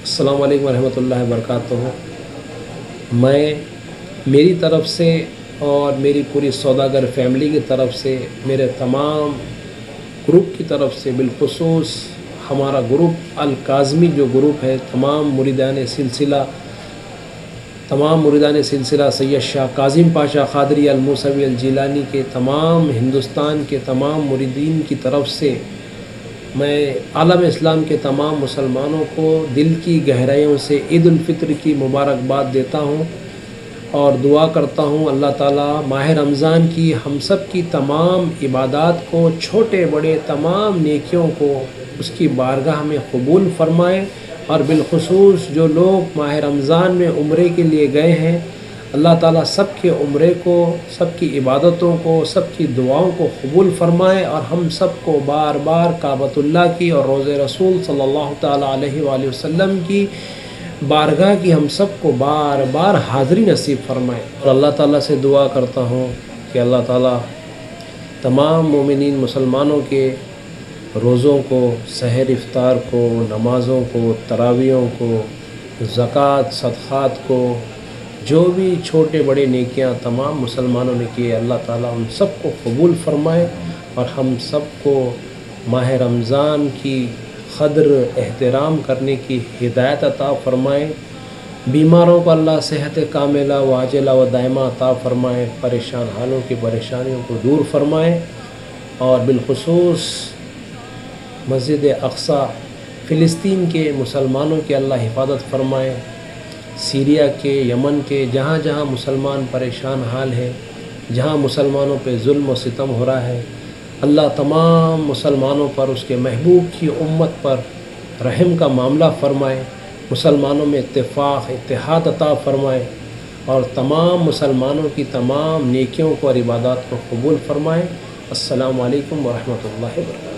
السلام علیکم ورحمۃ اللہ وبرکاتہ۔ میں میری طرف سے اور میری پوری سوداگر فیملی کی طرف سے، میرے تمام گروپ کی طرف سے، بالخصوص ہمارا گروپ الکاظمی جو گروپ ہے، تمام مریدان سلسلہ سید شاہ کاظم پاشا قادری الموسوی الجیلانی کے تمام ہندوستان کے تمام مریدین کی طرف سے میں عالم اسلام کے تمام مسلمانوں کو دل کی گہرائیوں سے عید الفطر کی مبارکباد دیتا ہوں اور دعا کرتا ہوں اللہ تعالیٰ ماہ رمضان کی ہم سب کی تمام عبادات کو، چھوٹے بڑے تمام نیکیوں کو اس کی بارگاہ میں قبول فرمائے، اور بالخصوص جو لوگ ماہ رمضان میں عمرے کے لیے گئے ہیں، اللہ تعالیٰ سب کے عمرے کو، سب کی عبادتوں کو، سب کی دعاؤں کو قبول فرمائے، اور ہم سب کو بار بار کعبۃ اللہ کی اور روضہ رسول صلی اللہ تعالیٰ علیہ وآلہ وسلم کی بارگاہ کی ہم سب کو بار بار حاضری نصیب فرمائے۔ اور اللہ تعالیٰ سے دعا کرتا ہوں کہ اللہ تعالیٰ تمام مومنین مسلمانوں کے روزوں کو، سحر افطار کو، نمازوں کو، تراویحوں کو، زکوٰۃ صدقات کو، جو بھی چھوٹے بڑے نیکیاں تمام مسلمانوں نے کیے، اللہ تعالیٰ ان سب کو قبول فرمائے، اور ہم سب کو ماہ رمضان کی قدر احترام کرنے کی ہدایت عطا فرمائے۔ بیماروں کو اللہ صحت کاملہ و عاجلہ و دائمہ عطا فرمائے، پریشان حالوں کی پریشانیوں کو دور فرمائے، اور بالخصوص مسجد اقصی فلسطین کے مسلمانوں کی اللہ حفاظت فرمائے، سیریا کے، یمن کے، جہاں جہاں مسلمان پریشان حال ہے، جہاں مسلمانوں پہ ظلم و ستم ہو رہا ہے، اللہ تمام مسلمانوں پر، اس کے محبوب کی امت پر رحم کا معاملہ فرمائے، مسلمانوں میں اتفاق اتحاد عطا فرمائے، اور تمام مسلمانوں کی تمام نیکیوں کو اور عبادات کو قبول فرمائے۔ السلام علیکم ورحمۃ اللہ وبرکاتہ۔